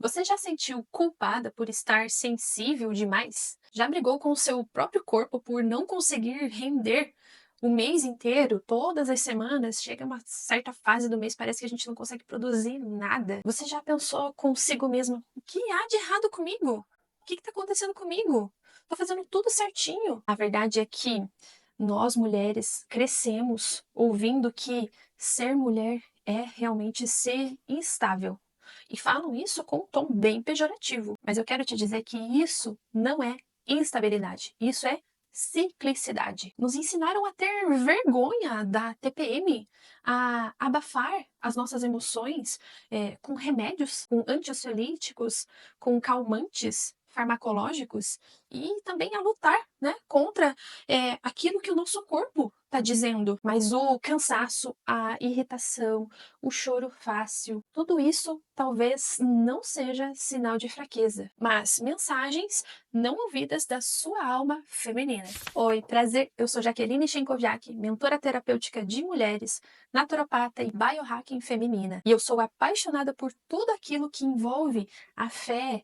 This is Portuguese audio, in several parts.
Você já sentiu culpada por estar sensível demais? Já brigou com o seu próprio corpo por não conseguir render o mês inteiro, todas as semanas? Chega uma certa fase do mês, parece que a gente não consegue produzir nada. Você já pensou consigo mesma: o que há de errado comigo? O que está acontecendo comigo? Tô fazendo tudo certinho. A verdade é que nós mulheres crescemos ouvindo que ser mulher é realmente ser instável. E falam isso com um tom bem pejorativo, mas eu quero te dizer que isso não é instabilidade, isso é ciclicidade. Nos ensinaram a ter vergonha da TPM, a abafar as nossas emoções com remédios, com ansiolíticos, com calmantes farmacológicos e também a lutar, né, contra aquilo que o nosso corpo está dizendo. Mas o cansaço, a irritação, o choro fácil, tudo isso talvez não seja sinal de fraqueza, mas mensagens não ouvidas da sua alma feminina. Oi, prazer, eu sou Jaqueline Schenkoviak, mentora terapêutica de mulheres, naturopata e biohacking feminina. E eu sou apaixonada por tudo aquilo que envolve a fé,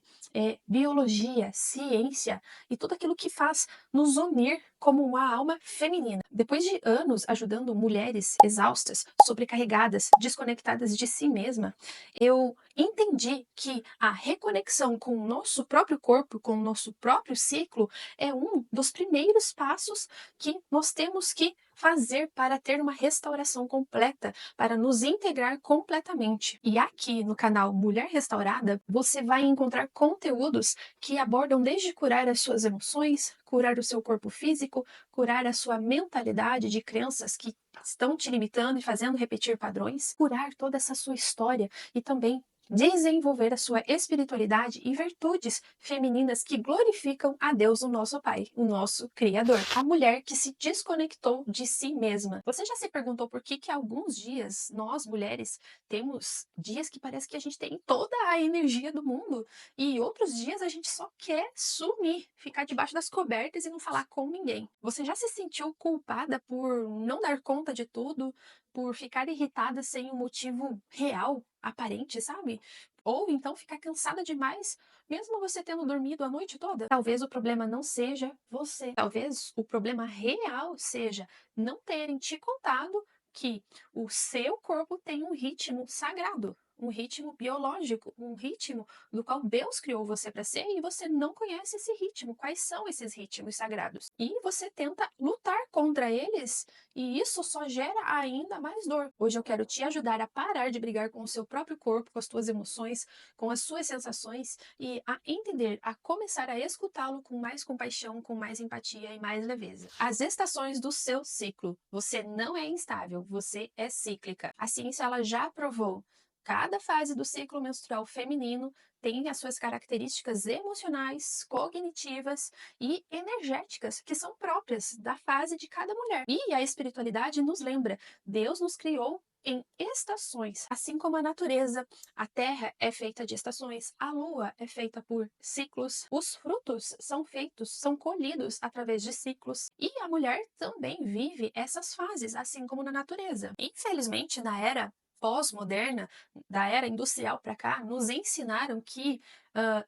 biologia, ciência e tudo aquilo que faz nos unir como uma alma feminina. Depois de anos ajudando mulheres exaustas, sobrecarregadas, desconectadas de si mesma, eu entendi que a reconexão com o nosso próprio corpo, com o nosso próprio ciclo, é um dos primeiros passos que nós temos que fazer para ter uma restauração completa, para nos integrar completamente. E aqui no canal Mulher Restaurada, você vai encontrar conteúdos que abordam desde curar as suas emoções, curar o seu corpo físico, curar a sua mentalidade de crenças que estão te limitando e fazendo repetir padrões, curar toda essa sua história e também desenvolver a sua espiritualidade e virtudes femininas que glorificam a Deus, o nosso Pai, o nosso Criador. A mulher que se desconectou de si mesma. Você já se perguntou por que alguns dias nós, mulheres, temos dias que parece que a gente tem toda a energia do mundo e outros dias a gente só quer sumir, ficar debaixo das cobertas e não falar com ninguém? Você já se sentiu culpada por não dar conta de tudo, por ficar irritada sem um motivo real, aparente, sabe? Ou então ficar cansada demais, mesmo você tendo dormido a noite toda? Talvez o problema não seja você. Talvez o problema real seja não terem te contado que o seu corpo tem um ritmo sagrado, um ritmo biológico, um ritmo do qual Deus criou você para ser e você não conhece esse ritmo. Quais são esses ritmos sagrados? E você tenta lutar contra eles e isso só gera ainda mais dor. Hoje eu quero te ajudar a parar de brigar com o seu próprio corpo, com as suas emoções, com as suas sensações e a entender, a começar a escutá-lo com mais compaixão, com mais empatia e mais leveza. As estações do seu ciclo. Você não é instável, você é cíclica. A ciência ela já provou. Cada fase do ciclo menstrual feminino tem as suas características emocionais, cognitivas e energéticas que são próprias da fase de cada mulher. E a espiritualidade nos lembra, Deus nos criou em estações, assim como a natureza. A terra é feita de estações, a lua é feita por ciclos, os frutos são feitos, são colhidos através de ciclos. E a mulher também vive essas fases, assim como na natureza. Infelizmente, na era pós-moderna, da era industrial para cá, nos ensinaram que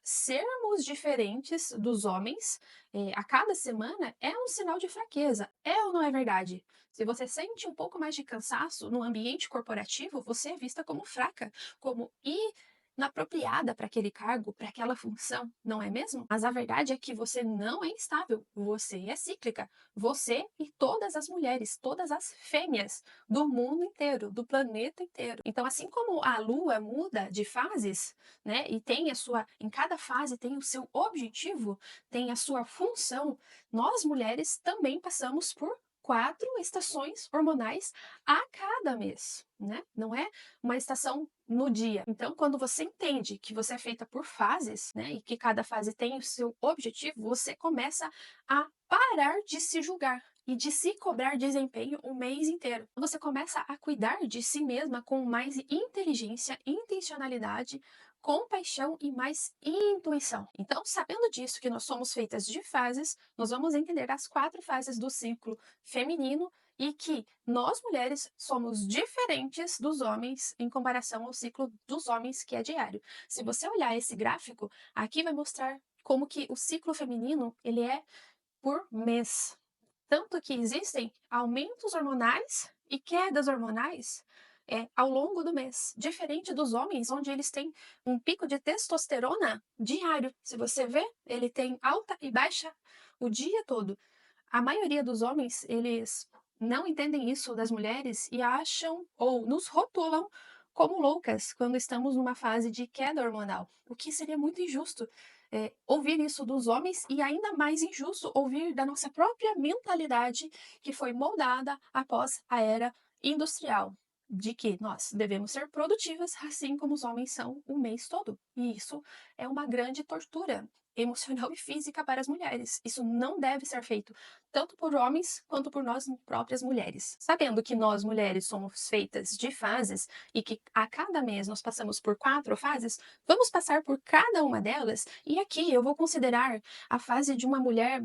sermos diferentes dos homens a cada semana é um sinal de fraqueza. É ou não é verdade? Se você sente um pouco mais de cansaço no ambiente corporativo, você é vista como fraca, como inapropriada para aquele cargo, para aquela função, não é mesmo? Mas a verdade é que você não é instável, você é cíclica. Você e todas as mulheres, todas as fêmeas do mundo inteiro, do planeta inteiro. Então, assim como a lua muda de fases, né, e tem a sua, em cada fase tem o seu objetivo, tem a sua função, nós mulheres também passamos por 4 estações hormonais a cada mês, né? Não é uma estação no dia. Então, quando você entende que você é feita por fases, né, e que cada fase tem o seu objetivo, você começa a parar de se julgar e de se cobrar desempenho o mês inteiro. Você começa a cuidar de si mesma com mais inteligência, intencionalidade, compaixão e mais intuição. Então, sabendo disso, que nós somos feitas de fases, nós vamos entender as 4 fases do ciclo feminino e que nós mulheres somos diferentes dos homens em comparação ao ciclo dos homens que é diário. Se você olhar esse gráfico, aqui vai mostrar como que o ciclo feminino ele é por mês. Tanto que existem aumentos hormonais e quedas hormonais ao longo do mês, diferente dos homens, onde eles têm um pico de testosterona diário. Se você vê, ele tem alta e baixa o dia todo. A maioria dos homens, eles não entendem isso das mulheres e acham ou nos rotulam como loucas quando estamos numa fase de queda hormonal, o que seria muito injusto ouvir isso dos homens e ainda mais injusto ouvir da nossa própria mentalidade que foi moldada após a era industrial, de que nós devemos ser produtivas assim como os homens são o mês todo. E isso é uma grande tortura emocional e física para as mulheres. Isso não deve ser feito tanto por homens quanto por nós próprias mulheres. Sabendo que nós mulheres somos feitas de fases e que a cada mês nós passamos por 4 fases, vamos passar por cada uma delas e aqui eu vou considerar a fase de uma mulher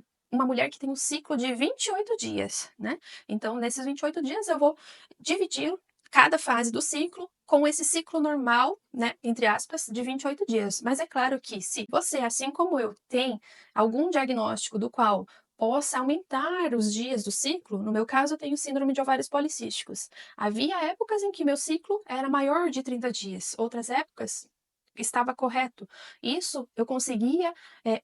que tem um ciclo de 28 dias, né? Então, nesses 28 dias eu vou dividir cada fase do ciclo com esse ciclo normal, né, entre aspas, de 28 dias. Mas é claro que se você, assim como eu, tem algum diagnóstico do qual possa aumentar os dias do ciclo, no meu caso eu tenho síndrome de ovários policísticos. Havia épocas em que meu ciclo era maior de 30 dias, outras épocas estava correto. Isso eu conseguia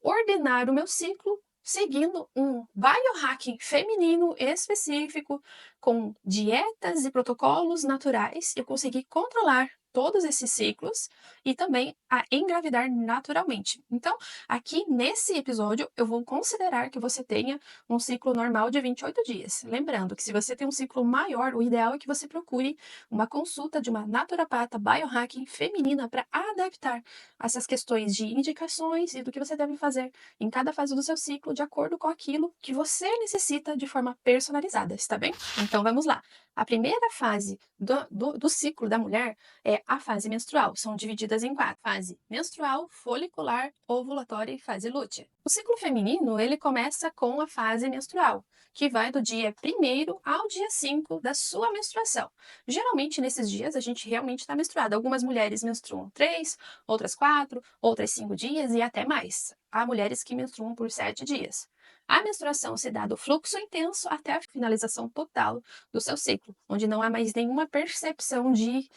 ordenar o meu ciclo seguindo um biohacking feminino específico, com dietas e protocolos naturais, eu consegui controlar todos esses ciclos e também a engravidar naturalmente. Então, aqui nesse episódio, eu vou considerar que você tenha um ciclo normal de 28 dias. Lembrando que se você tem um ciclo maior, o ideal é que você procure uma consulta de uma naturopata biohacking feminina para adaptar essas questões de indicações e do que você deve fazer em cada fase do seu ciclo de acordo com aquilo que você necessita de forma personalizada, está bem? Então vamos lá. A primeira fase do ciclo da mulher é a fase menstrual. São divididas em 4. Fase menstrual, folicular, ovulatória e fase lútea. O ciclo feminino, ele começa com a fase menstrual, que vai do dia 1º ao dia 5 da sua menstruação. Geralmente, nesses dias, a gente realmente está menstruada. Algumas mulheres menstruam 3, outras 4, outras 5 dias e até mais. Há mulheres que menstruam por 7 dias. A menstruação se dá do fluxo intenso até a finalização total do seu ciclo, onde não há mais nenhuma percepção de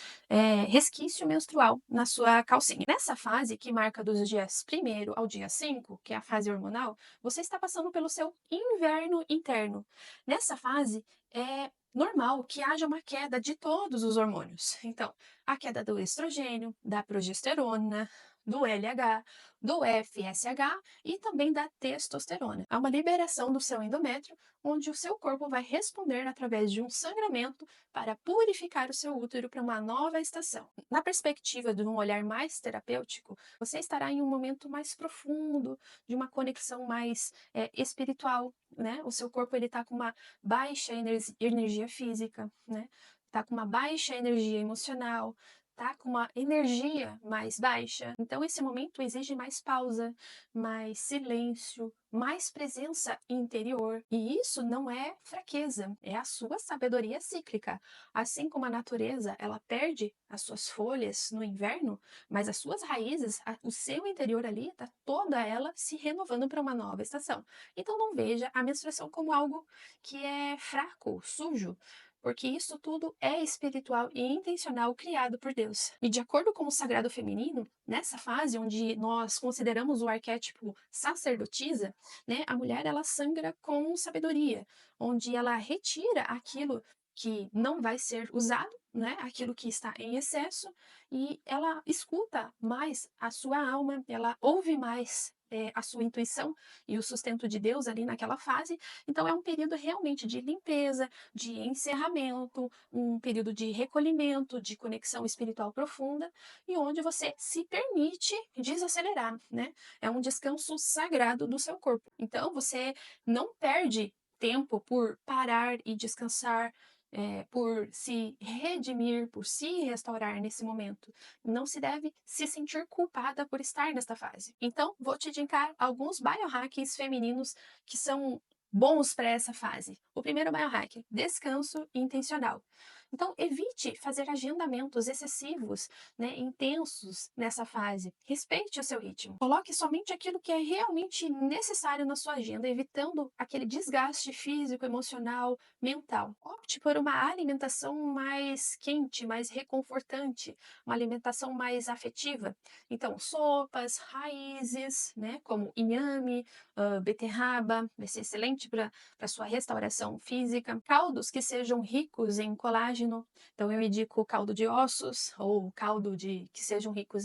resquício menstrual na sua calcinha. Nessa fase, que marca dos dias 1º ao dia 5, que é a fase hormonal, você está passando pelo seu inverno interno. Nessa fase, é normal que haja uma queda de todos os hormônios. Então, a queda do estrogênio, da progesterona, do LH, do FSH e também da testosterona. Há uma liberação do seu endométrio, onde o seu corpo vai responder através de um sangramento para purificar o seu útero para uma nova estação. Na perspectiva de um olhar mais terapêutico, você estará em um momento mais profundo, de uma conexão mais espiritual, né? O seu corpo ele está com uma baixa energia física, né? Tá com uma baixa energia emocional, tá com uma energia mais baixa. Então, esse momento exige mais pausa, mais silêncio, mais presença interior. E isso não é fraqueza, é a sua sabedoria cíclica. Assim como a natureza, ela perde as suas folhas no inverno, mas as suas raízes, o seu interior ali, tá toda ela se renovando para uma nova estação. Então, não veja a menstruação como algo que é fraco, sujo, porque isso tudo é espiritual e intencional criado por Deus. E de acordo com o sagrado feminino, nessa fase onde nós consideramos o arquétipo sacerdotisa, né, a mulher ela sangra com sabedoria, onde ela retira aquilo que não vai ser usado, né, aquilo que está em excesso, e ela escuta mais a sua alma, ela ouve mais a sua intuição e o sustento de Deus ali naquela fase. Então é um período realmente de limpeza, de encerramento, um período de recolhimento, de conexão espiritual profunda e onde você se permite desacelerar, né? É um descanso sagrado do seu corpo. Então você não perde tempo por parar e descansar, por se redimir, por se restaurar nesse momento. Não se deve se sentir culpada por estar nesta fase. Então, vou te indicar alguns biohackings femininos que são bons para essa fase. O primeiro biohack, descanso intencional. Então, evite fazer agendamentos excessivos, né, intensos nessa fase. Respeite o seu ritmo. Coloque somente aquilo que é realmente necessário na sua agenda, evitando aquele desgaste físico, emocional, mental. Opte por uma alimentação mais quente, mais reconfortante, uma alimentação mais afetiva. Então, sopas, raízes, né, como inhame, beterraba, vai ser excelente para sua restauração física. Caldos que sejam ricos em colágeno, então eu indico caldo de ossos ou caldo que sejam ricos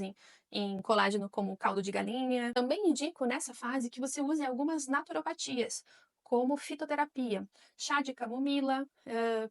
em colágeno, como caldo de galinha. Também indico nessa fase que você use algumas naturopatias, como fitoterapia, chá de camomila,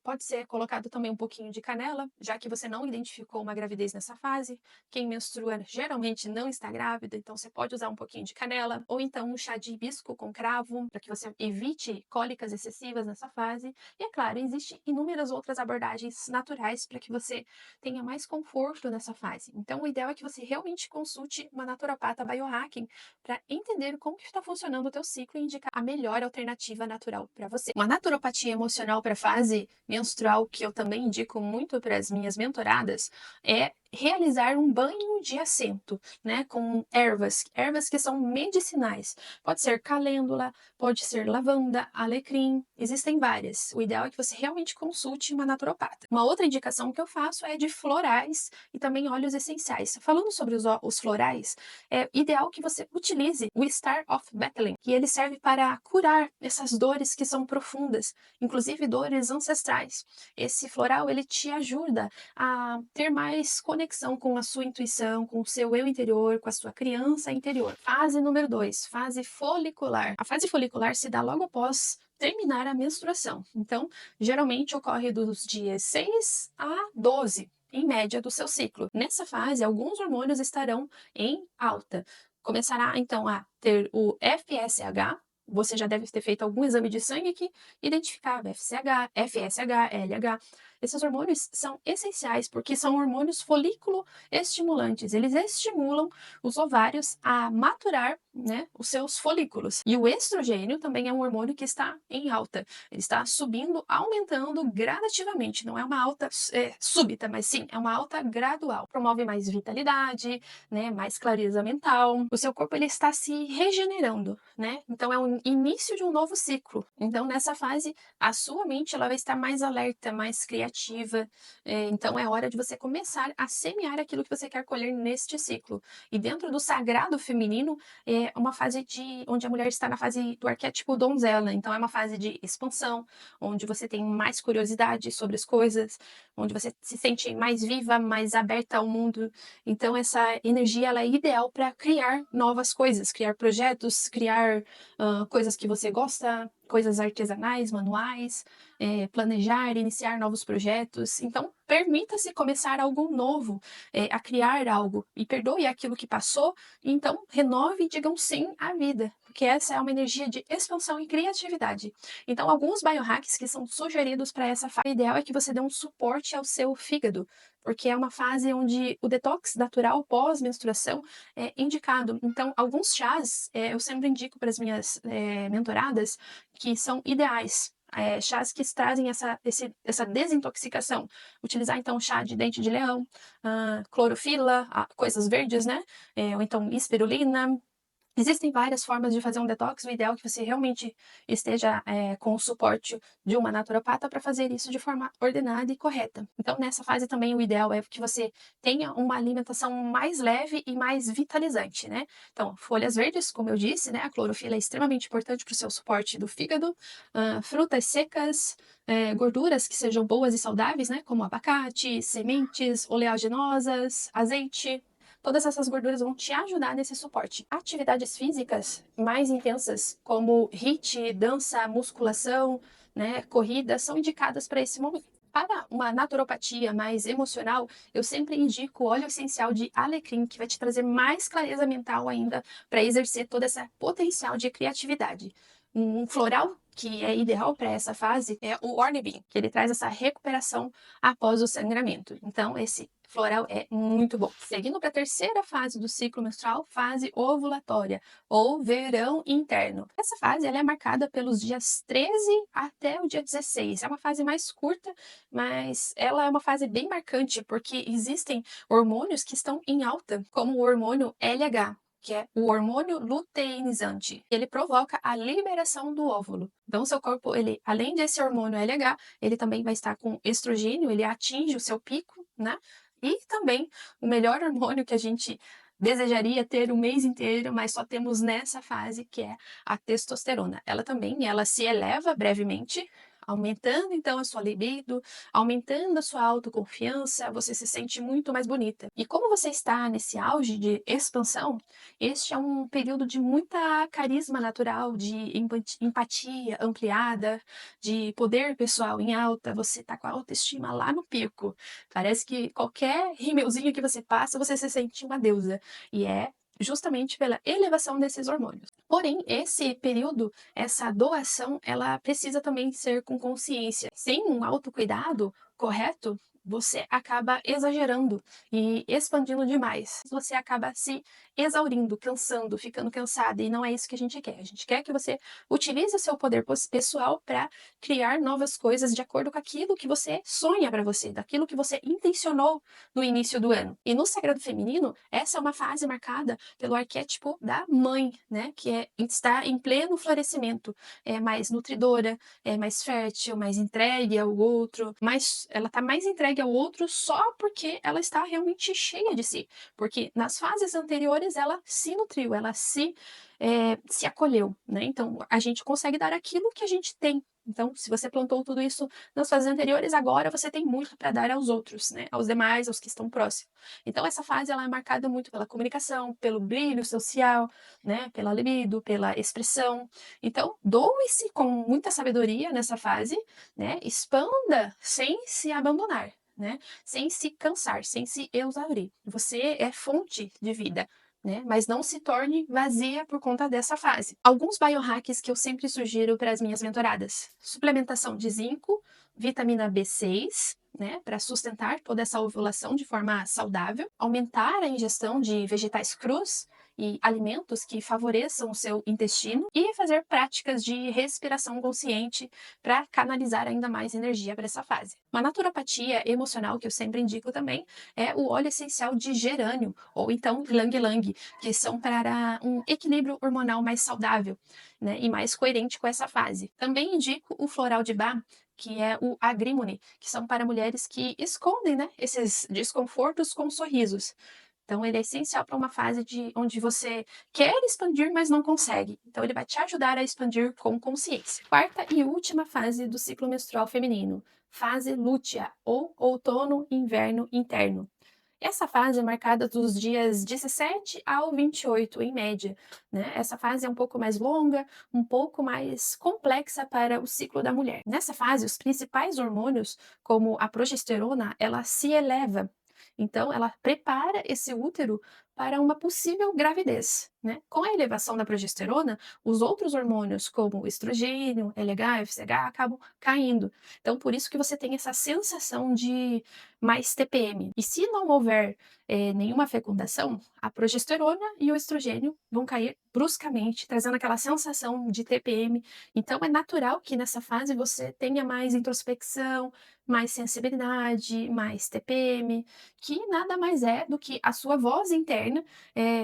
pode ser colocado também um pouquinho de canela, já que você não identificou uma gravidez nessa fase. Quem menstrua geralmente não está grávida, então você pode usar um pouquinho de canela, ou então um chá de hibisco com cravo, para que você evite cólicas excessivas nessa fase. E é claro, existem inúmeras outras abordagens naturais para que você tenha mais conforto nessa fase. Então, o ideal é que você realmente consulte uma naturopata biohacking para entender como que está funcionando o teu ciclo e indicar a melhor alternativa natural para você. Uma naturopatia emocional para a fase menstrual, que eu também indico muito para as minhas mentoradas, é realizar um banho de assento, né, com ervas que são medicinais. Pode ser calêndula, pode ser lavanda, alecrim, existem várias. O ideal é que você realmente consulte uma naturopata. Uma outra indicação que eu faço é de florais e também óleos essenciais. Falando sobre os florais, é ideal que você utilize o Star of Bethlehem, que ele serve para curar essas dores que são profundas, inclusive dores ancestrais. Esse floral, ele te ajuda a ter mais conexão com a sua intuição, com o seu eu interior, com a sua criança interior. Fase número 2, fase folicular. A fase folicular se dá logo após terminar a menstruação. Então, geralmente ocorre dos dias 6 a 12, em média, do seu ciclo. Nessa fase, alguns hormônios estarão em alta. Começará, então, a ter o FSH. Você já deve ter feito algum exame de sangue que identificava FSH, FSH, LH. Esses hormônios são essenciais porque são hormônios folículo estimulantes. Eles estimulam os ovários a maturar, né, os seus folículos. E o estrogênio também é um hormônio que está em alta. Ele está subindo, aumentando gradativamente. Não é uma alta súbita, mas sim, é uma alta gradual. Promove mais vitalidade, né, mais clareza mental. O seu corpo ele está se regenerando, né? Então é o início de um novo ciclo. Então nessa fase a sua mente ela vai estar mais alerta, mais criativa. Então é hora de você começar a semear aquilo que você quer colher neste ciclo. E dentro do sagrado feminino é uma fase onde a mulher está na fase do arquétipo donzela. Então é uma fase de expansão, onde você tem mais curiosidade sobre as coisas, onde você se sente mais viva, mais aberta ao mundo. Então essa energia ela é ideal para criar novas coisas, criar projetos, criar coisas que você gosta, coisas artesanais, manuais, planejar, iniciar novos projetos. Então, permita-se começar algo novo, a criar algo e perdoe aquilo que passou. Então, renove e digam sim à vida, porque essa é uma energia de expansão e criatividade. Então, alguns biohacks que são sugeridos para essa fase ideal é que você dê um suporte ao seu fígado, porque é uma fase onde o detox natural pós-menstruação é indicado. Então, alguns chás eu sempre indico para as minhas mentoradas que são ideais. Chás que trazem essa desintoxicação. Utilizar, então, chá de dente de leão, clorofila, coisas verdes, né? Ou então espirulina. Existem várias formas de fazer um detox. O ideal é que você realmente esteja com o suporte de uma naturopata para fazer isso de forma ordenada e correta. Então, nessa fase também, o ideal é que você tenha uma alimentação mais leve e mais vitalizante, né? Então, folhas verdes, como eu disse, né? A clorofila é extremamente importante para o seu suporte do fígado. Frutas secas, gorduras que sejam boas e saudáveis, né? Como abacate, sementes oleaginosas, azeite. Todas essas gorduras vão te ajudar nesse suporte. Atividades físicas mais intensas, como HIIT, dança, musculação, né, corrida, são indicadas para esse momento. Para uma naturopatia mais emocional, eu sempre indico o óleo essencial de alecrim, que vai te trazer mais clareza mental ainda para exercer todo esse potencial de criatividade. Um floral que é ideal para essa fase é o Ornibin, que ele traz essa recuperação após o sangramento. Então, esse floral é muito bom. Seguindo para a terceira fase do ciclo menstrual, fase ovulatória, ou verão interno. Essa fase ela é marcada pelos dias 13 até o dia 16. É uma fase mais curta, mas ela é uma fase bem marcante, porque existem hormônios que estão em alta, como o hormônio LH, que é o hormônio luteinizante. Ele provoca a liberação do óvulo. Então, seu corpo, ele, além desse hormônio LH, ele também vai estar com estrogênio, ele atinge o seu pico, né? E também o melhor hormônio que a gente desejaria ter o mês inteiro, mas só temos nessa fase, que é a testosterona. Ela também, ela se eleva brevemente, aumentando então a sua libido, aumentando a sua autoconfiança, você se sente muito mais bonita. E como você está nesse auge de expansão, este é um período de muita carisma natural, de empatia ampliada, de poder pessoal em alta, você tá com a autoestima lá no pico. Parece que qualquer rímelzinho que você passa, você se sente uma deusa. E é justamente pela elevação desses hormônios. Porém, esse período, essa doação, ela precisa também ser com consciência. Sem um autocuidado correto, você acaba exagerando e expandindo demais. Você acaba se exaurindo, cansando, ficando cansada, e não é isso que a gente quer. A gente quer que você utilize o seu poder pessoal para criar novas coisas de acordo com aquilo que você sonha para você, daquilo que você intencionou no início do ano. E no sagrado feminino, essa é uma fase marcada pelo arquétipo da mãe, né, que está em pleno florescimento, é mais nutridora, é mais fértil, mais entregue ao outro, mas ela está mais entregue ao outro só porque ela está realmente cheia de si, porque nas fases anteriores ela se nutriu, ela se acolheu, né? Então a gente consegue dar aquilo que a gente tem. Então, se você plantou tudo isso nas fases anteriores, agora você tem muito para dar aos outros, né? Aos demais, aos que estão próximos. Então, essa fase ela é marcada muito pela comunicação, pelo brilho social, né? Pela libido, pela expressão. Então, doe-se com muita sabedoria nessa fase, né? Expanda sem se abandonar, né? Sem se cansar, sem se exaurir. Você é fonte de vida, né? Mas não se torne vazia por conta dessa fase. Alguns biohacks que eu sempre sugiro para as minhas mentoradas: suplementação de zinco, vitamina B6, né, para sustentar toda essa ovulação de forma saudável, aumentar a ingestão de vegetais crus e alimentos que favoreçam o seu intestino e fazer práticas de respiração consciente para canalizar ainda mais energia para essa fase. Uma naturopatia emocional que eu sempre indico também é o óleo essencial de gerânio ou então ylang-ylang, que são para um equilíbrio hormonal mais saudável, né, e mais coerente com essa fase. Também indico o floral de Bach, que é o agrimony, que são para mulheres que escondem, né, esses desconfortos com sorrisos. Então, ele é essencial para uma fase onde você quer expandir, mas não consegue. Então, ele vai te ajudar a expandir com consciência. Quarta e última fase do ciclo menstrual feminino, fase lútea, ou outono, inverno interno. Essa fase é marcada dos dias 17 ao 28, em média, né? Essa fase é um pouco mais longa, um pouco mais complexa para o ciclo da mulher. Nessa fase, os principais hormônios, como a progesterona, ela se eleva. Então, ela prepara esse útero para uma possível gravidez, né? Com a elevação da progesterona, os outros hormônios, como o estrogênio, LH, FSH, acabam caindo. Então, por isso que você tem essa sensação de mais TPM. E se não houver nenhuma fecundação, a progesterona e o estrogênio vão cair bruscamente, trazendo aquela sensação de TPM. Então, é natural que nessa fase você tenha mais introspecção, mais sensibilidade, mais TPM, que nada mais é do que a sua voz interna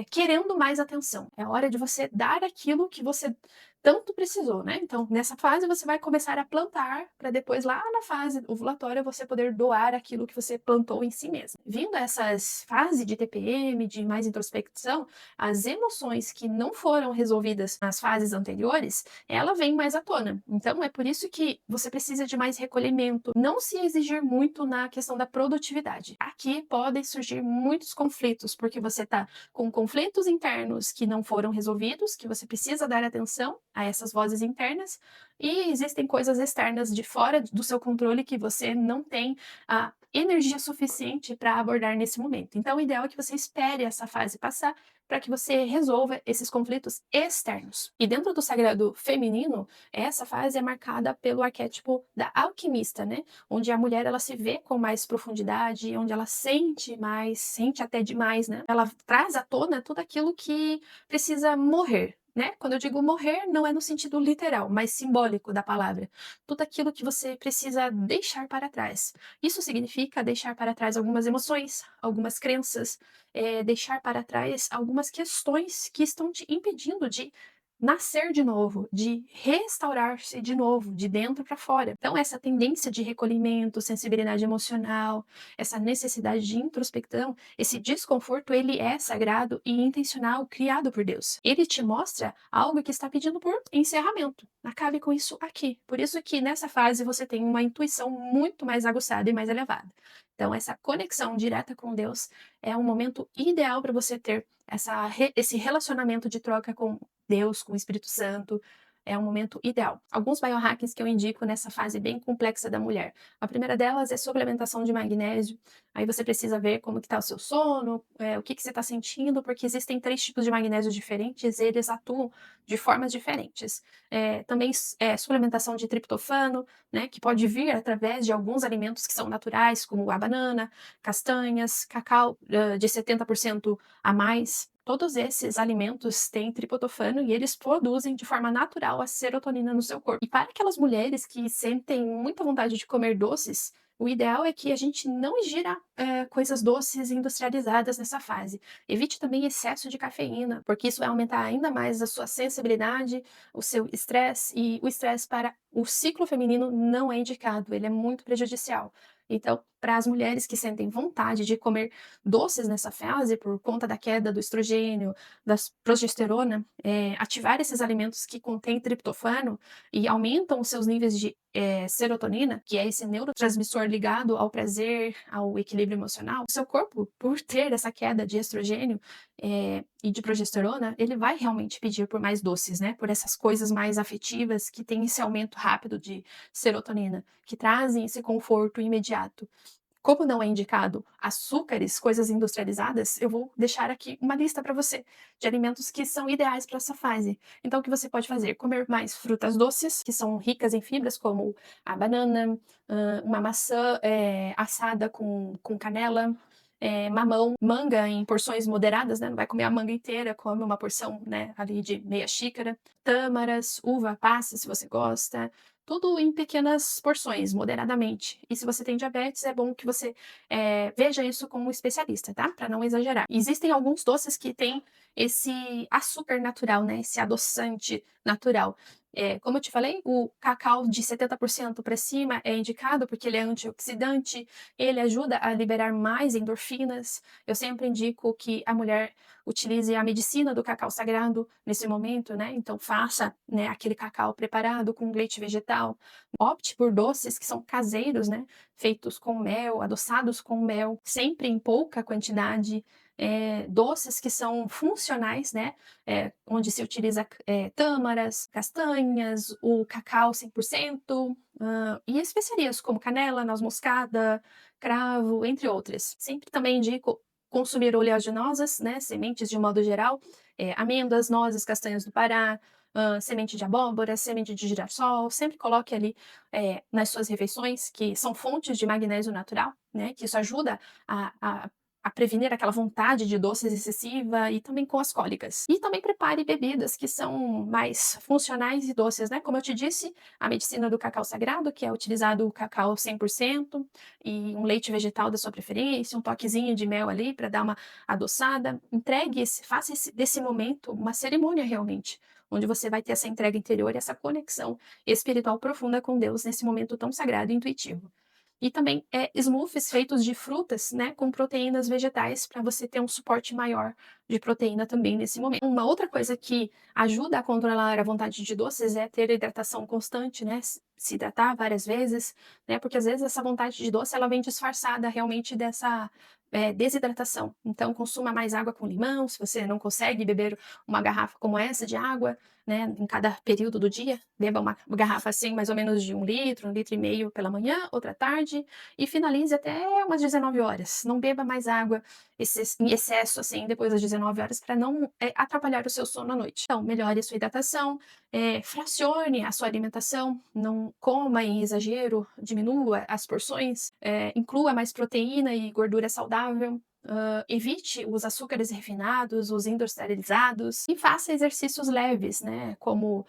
querendo mais atenção. É hora de você dar aquilo que você tanto precisou, né? Então, nessa fase você vai começar a plantar para depois lá na fase ovulatória você poder doar aquilo que você plantou em si mesmo. Vindo essas fases de TPM, de mais introspecção, as emoções que não foram resolvidas nas fases anteriores, ela vem mais à tona. Então, é por isso que você precisa de mais recolhimento, não se exigir muito na questão da produtividade. Aqui podem surgir muitos conflitos, porque você está com conflitos internos que não foram resolvidos, que você precisa dar atenção, a essas vozes internas, e existem coisas externas de fora do seu controle que você não tem a energia suficiente para abordar nesse momento. Então, o ideal é que você espere essa fase passar para que você resolva esses conflitos externos. E dentro do sagrado feminino, essa fase é marcada pelo arquétipo da alquimista, né? Onde a mulher ela se vê com mais profundidade, onde ela sente mais, sente até demais, né? Ela traz à tona tudo aquilo que precisa morrer. Né? Quando eu digo morrer, não é no sentido literal, mas simbólico da palavra. Tudo aquilo que você precisa deixar para trás. Isso significa deixar para trás algumas emoções, algumas crenças, deixar para trás algumas questões que estão te impedindo de nascer de novo, de restaurar-se de novo, de dentro para fora. Então, essa tendência de recolhimento, sensibilidade emocional, essa necessidade de introspecção, esse desconforto, ele é sagrado e intencional, criado por Deus. Ele te mostra algo que está pedindo por encerramento. Acabe com isso aqui. Por isso que nessa fase você tem uma intuição muito mais aguçada e mais elevada. Então, essa conexão direta com Deus é um momento ideal para você ter esse relacionamento de troca com Deus, com o Espírito Santo, é um momento ideal. Alguns biohackings que eu indico nessa fase bem complexa da mulher. A primeira delas é suplementação de magnésio. Aí você precisa ver como que está o seu sono, o que você está sentindo, porque existem 3 tipos de magnésio diferentes, eles atuam de formas diferentes. Também suplementação de triptofano, né, que pode vir através de alguns alimentos que são naturais, como a banana, castanhas, cacau de 70% a mais. Todos esses alimentos têm triptofano e eles produzem de forma natural a serotonina no seu corpo. E para aquelas mulheres que sentem muita vontade de comer doces, o ideal é que a gente não ingira coisas doces industrializadas nessa fase. Evite também excesso de cafeína, porque isso vai aumentar ainda mais a sua sensibilidade, o seu estresse, e o estresse para o ciclo feminino não é indicado, ele é muito prejudicial. Então, para as mulheres que sentem vontade de comer doces nessa fase, por conta da queda do estrogênio, da progesterona, ativar esses alimentos que contêm triptofano e aumentam os seus níveis de serotonina, que é esse neurotransmissor ligado ao prazer, ao equilíbrio emocional, o seu corpo, por ter essa queda de estrogênio e de progesterona, ele vai realmente pedir por mais doces, né? Por essas coisas mais afetivas que têm esse aumento rápido de serotonina, que trazem esse conforto imediato. Como não é indicado açúcares, coisas industrializadas, eu vou deixar aqui uma lista para você de alimentos que são ideais para essa fase. Então, o que você pode fazer? Comer mais frutas doces, que são ricas em fibras, como a banana, uma maçã assada com canela, mamão, manga em porções moderadas, né? Não vai comer a manga inteira, come uma porção, né, ali de meia xícara. Tâmaras, uva passa, se você gosta. Tudo em pequenas porções, moderadamente. E se você tem diabetes, é bom que você veja isso com um especialista, tá? Para não exagerar. Existem alguns doces que têm esse açúcar natural, né? Esse adoçante natural. Como eu te falei, o cacau de 70% para cima é indicado porque ele é antioxidante, ele ajuda a liberar mais endorfinas. Eu sempre indico que a mulher utilize a medicina do cacau sagrado nesse momento, né? Então faça, né, aquele cacau preparado com leite vegetal. Opte por doces que são caseiros, né? Feitos com mel, adoçados com mel, sempre em pouca quantidade. Doces que são funcionais, né? Onde se utiliza tâmaras, castanhas, o cacau 100%, e especiarias como canela, noz moscada, cravo, entre outras. Sempre também indico consumir oleaginosas, né, sementes de modo geral, amêndoas, nozes, castanhas do Pará, semente de abóbora, semente de girassol, sempre coloque ali nas suas refeições, que são fontes de magnésio natural, né, que isso ajuda a prevenir aquela vontade de doces excessiva e também com as cólicas. E também prepare bebidas que são mais funcionais e doces, né? Como eu te disse, a medicina do cacau sagrado, que é utilizado o cacau 100% e um leite vegetal da sua preferência, um toquezinho de mel ali para dar uma adoçada. Faça desse momento uma cerimônia realmente, onde você vai ter essa entrega interior e essa conexão espiritual profunda com Deus nesse momento tão sagrado e intuitivo. E também smoothies feitos de frutas, né, com proteínas vegetais, para você ter um suporte maior de proteína também nesse momento. Uma outra coisa que ajuda a controlar a vontade de doces é ter hidratação constante, né, se hidratar várias vezes, né, porque às vezes essa vontade de doce ela vem disfarçada realmente dessa desidratação. Então consuma mais água com limão, se você não consegue beber uma garrafa como essa de água, né, em cada período do dia. Beba uma garrafa assim, mais ou menos de 1 litro, 1,5 litro pela manhã, outra tarde, e finalize até umas 19 horas. Não beba mais água em excesso, assim, depois das 19 horas, para não atrapalhar o seu sono à noite. Então, melhore a sua hidratação, fracione a sua alimentação, não coma em exagero, diminua as porções, inclua mais proteína e gordura saudável. Evite os açúcares refinados, os industrializados e faça exercícios leves, né, como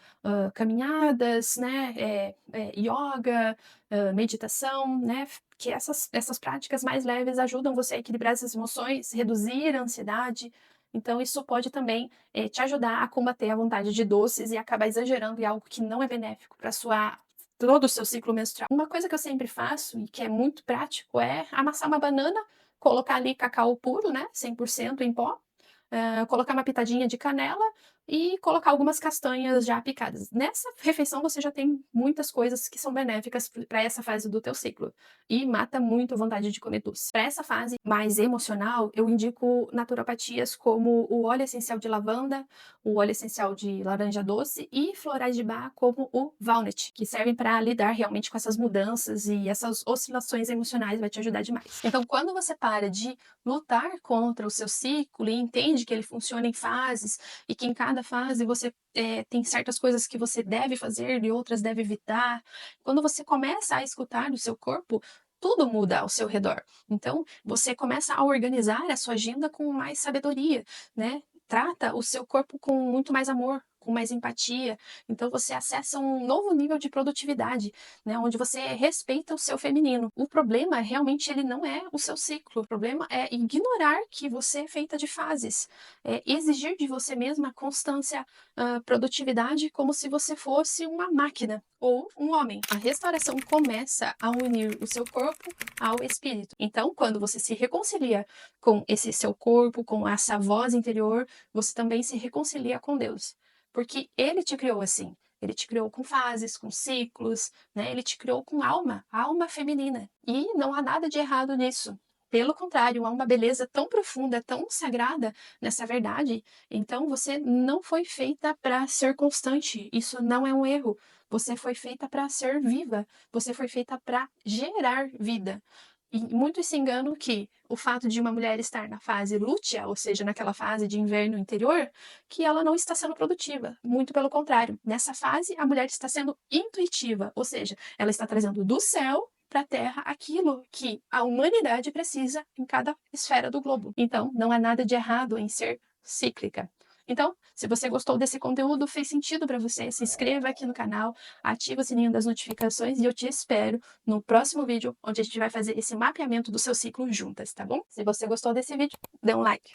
caminhadas, né, yoga, meditação, né, que essas práticas mais leves ajudam você a equilibrar as emoções, reduzir a ansiedade. Então isso pode também te ajudar a combater a vontade de doces e acabar exagerando em algo que não é benéfico para todo o seu ciclo menstrual. Uma coisa que eu sempre faço e que é muito prático é amassar uma banana, colocar ali cacau puro, né, 100% em pó, colocar uma pitadinha de canela e colocar algumas castanhas já picadas. Nessa refeição você já tem muitas coisas que são benéficas para essa fase do teu ciclo e mata muito a vontade de comer doce. Para essa fase mais emocional, eu indico naturopatias como o óleo essencial de lavanda, o óleo essencial de laranja doce e florais de Bach como o walnut, que servem para lidar realmente com essas mudanças e essas oscilações emocionais, vai te ajudar demais. Então, quando você para de lutar contra o seu ciclo e entende que ele funciona em fases e que em cada fase você tem certas coisas que você deve fazer e outras deve evitar, quando você começa a escutar o seu corpo, tudo muda ao seu redor. Então, você começa a organizar a sua agenda com mais sabedoria, né? Trata o seu corpo com muito mais amor, com mais empatia. Então, você acessa um novo nível de produtividade, né? Onde você respeita o seu feminino. O problema, realmente, ele não é o seu ciclo. O problema é ignorar que você é feita de fases. É exigir de você mesma constância, produtividade, como se você fosse uma máquina ou um homem. A restauração começa a unir o seu corpo ao espírito. Então, quando você se reconcilia com esse seu corpo, com essa voz interior, você também se reconcilia com Deus. Porque Ele te criou assim. Ele te criou com fases, com ciclos, né? Ele te criou com alma feminina. E não há nada de errado nisso. Pelo contrário, há uma beleza tão profunda, tão sagrada nessa verdade. Então, você não foi feita para ser constante. Isso não é um erro. Você foi feita para ser viva. Você foi feita para gerar vida. E muitos se enganam que o fato de uma mulher estar na fase lútea, ou seja, naquela fase de inverno interior, que ela não está sendo produtiva. Muito pelo contrário. Nessa fase, a mulher está sendo intuitiva, ou seja, ela está trazendo do céu para a Terra aquilo que a humanidade precisa em cada esfera do globo. Então, não há nada de errado em ser cíclica. Então, se você gostou desse conteúdo, fez sentido para você, se inscreva aqui no canal, ativa o sininho das notificações e eu te espero no próximo vídeo, onde a gente vai fazer esse mapeamento do seu ciclo juntas, tá bom? Se você gostou desse vídeo, dê um like.